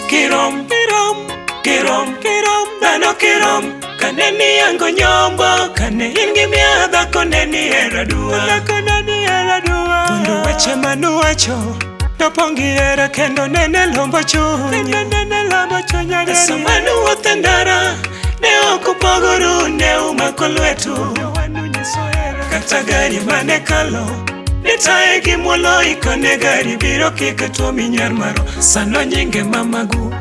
Kirom, Dhano Kirom, Kaneniyango nyombo, kaneingi miaha dhako nenihero aduwa. Thuond weche manuwacho, nopon'g hera kendo lombo chunya. Pesa manuwuoth e ndara, ne ok upogoru, ne umako lwetu. Kata gari mane kalo, nitaye gi muolo ikone gari biro kike tuo minyar maro. Sano nyinge mamagu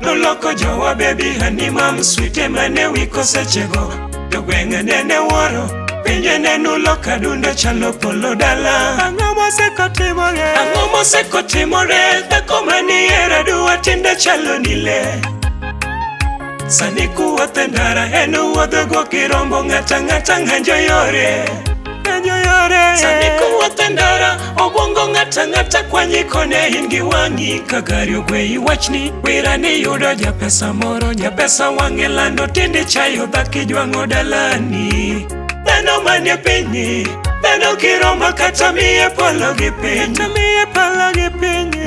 noloko jowa Baby Honey Mum Sweety mane wiko sechego. Jogwen'g nene wuoro, pinje ne nulo kadundo chalo polo dala. Ang'o mosekotimore, dhako manihero aduwa tinde chalo ni le. Sani kuwuoth e ndara en wuodho go kirombo, ng'ata ng'anjo yore. Sani kuwuoth e ndara obwongo ng'ata kwanyi kone in gi wan'gi. Ka gari ogweyi wachni wira ni yudo japesa moro, japesa wang'e lando tinde chayo dhako ijwang'o dalani. Dhano manie pinyni, Dhano Kirom kata miye polo gi piny.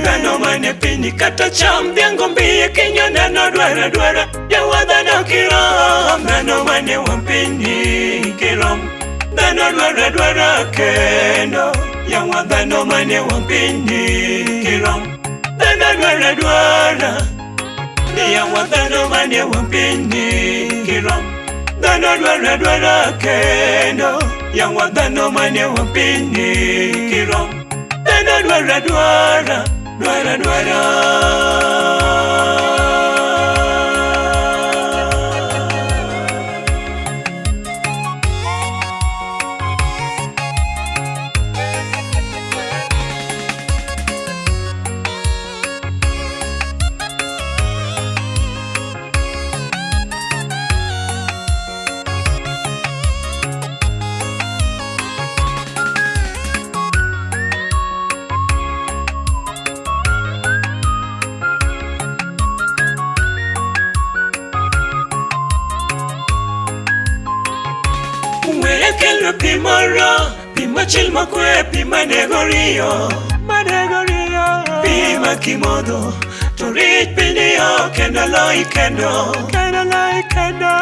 Dhano manie pinyni kata cham dhian'g mbiye kinyo neno dwara. Yawa Dhano Kirom, dhano manie wang' pinyni Kirom. Dhano dwara kendo, yawa dhano manie wang' pinyni Kirom. Dhano dwara, yawa dhano manie wang' pinyni Kirom. Dhano dwara kendo, yawa dhano manie wang' pinyni Kirom. Dhano dwara. Kelo pi moro, pi machil makwe, pi manego riyo. Pi makimodho, to rich pinyo kendo loi kendo.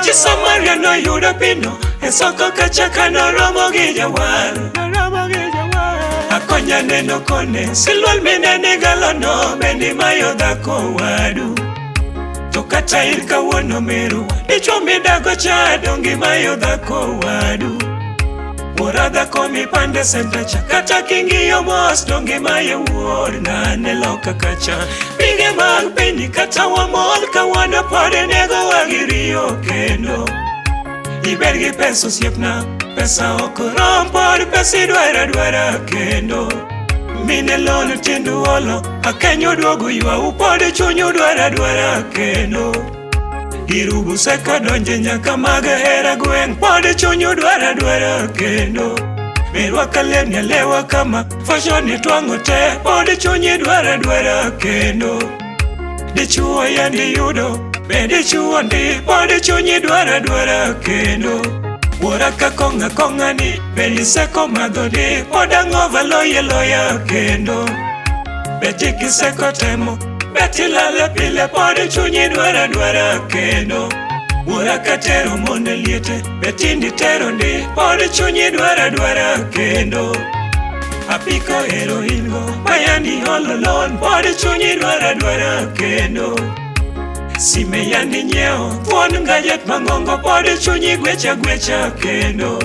Chiso Maria no yudo pino, e soko kacha kano romo gi jawar. Akonya neno kone, silwal mine nigalono, bendi mayo dhako wadu. To kata ir kawuono meru, dichwo midago cha dongi mayo dhako wadu. Wuora dhako mipande sentacha, kata king'iyo mos dongi mayo wuor nane loka kacha. Pige mag pinyni kata wamol kawuono pod nego wagiriyo kendo. Ibed gi pesa osiepna, pesa ok rom, pod pesa idwara kendo. Mine lolo tiendu olo, akenyo duogo ywa pod chunyu dwara kendo. Girubu seka donje nyaka mag hera gweng', pod chunyu dwara kendo. Mirwaka lewni alewa kama fashion itwang'o te, pod chunyi dwara kendo. Dichuo yandi yudo, be dichuo ndi, pod chunyi dwara kendo. Wuora ka kong'a ni, be iseko madho di, pod ang'o valoya kendo. Beti kiseko temo, beti lale pile, pod chunyi dwara kendo. Wuora ka tero monde liete, beti ndi tero ndi, pod chunyi dwara kendo. Apiko ero ingo, mayandi ololon, pod chunyi dwara kendo. Sime yandi nyeo, Thuond ngajet mang'ongo, pod chunyi gwecha kendo.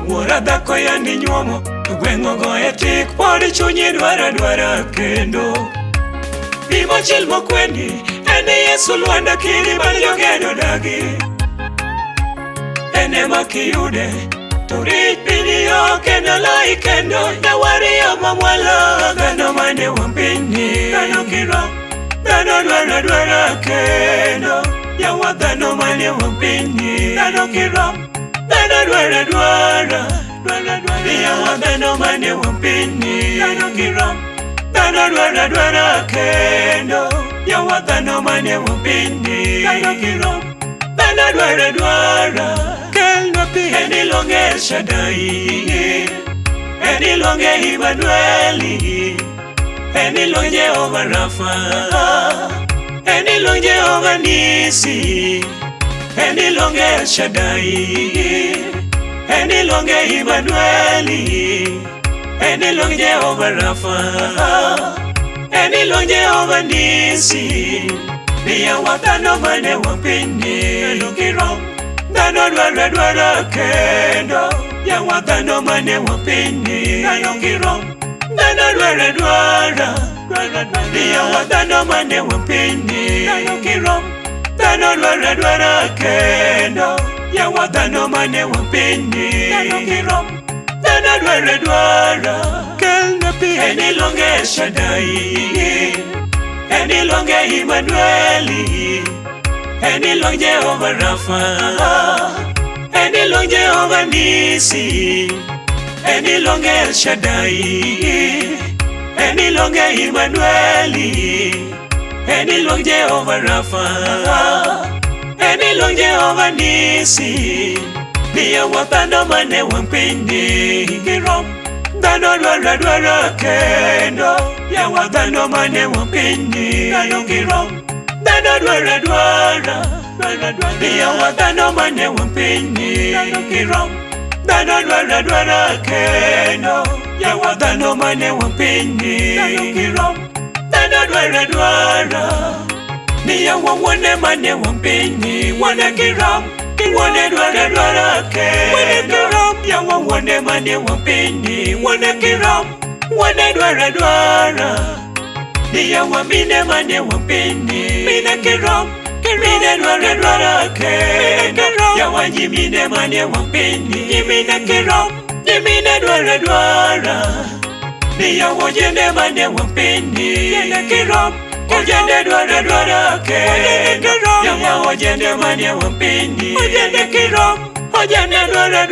Wuora dhako yandi nyuomo, gweng'o goye tik, pod chunyi dwara kendo. Pi mochil mokwendi, ene Yesu Lwanda kiri man jogedo dagi. Ene makiyude, to rich pinyo kendo loi kendo. Yawariyo mamwalo, dhano manie wang' pinyni Dhano Kirom. Dhano dwara kendo, yawa dhano manie wang' pinyni Dhano Kirom. Dhano dwara miaha dhano manie pinyni. Dhano Kirom. Dhano dwara kendo miaha dhano manie pinyni. Dhano Kirom. Dhano dwara kelna pi. Eniluonge Shaddai, eniluonge Immanueli, eniluonge Jehova Rafa, eniluonge Jehova Nisi, eniluonge Shaddai, eniluonge Immanueli, eniluonge Jehova Rafa, eniluonge Jehova Nisi. Miaha dhano manie pinyni. Dhano Kirom. Dhano dwara kendo miaha dhano manie pinyni. Dhano Kirom. Dhano dwara miaha dhano manie pinyni. Dhano Kirom. Dhano dwara kendo miaha dhano manie pinyni. Dhano Kirom. Dhano dwara kelna pi. Eniluonge Shaddai, eniluonge Immanueli, eniluonge Jehova Rafa, eniluonge Jehova Nisi, eniluonge Shaddai, eniluonge Immanueli, eniluonge Jehova Rafa, eniluonge Jehova Nisi. Miaha dhano manie pinyni. Kirom. Dhano dwara kendo miaha dhano manie pinyni. Dhano Kirom. Dhano dwara miaha dhano manie pinyni. Dhano Kirom. Dhano dwara kendo miaha dhano manie pinyni. Dhano Kirom. Dhano dwara miaha wuone manie pinyni. Wuone Kirom. Wuone dwara kendo miaha wuone manie pinyni. Wuone Kirom. Wuone dwara miaha mine manie pinyni. Mine Kirom. Mine dwara kendo miaha nyimine manie pinyni. Nyimine Kirom. Nyimine dwara miaha ojende manie pinyni. Ojende Kirom. Ojende dwara kendo miaha ojende manie pinyni. Ojende Kirom. Ojende dwara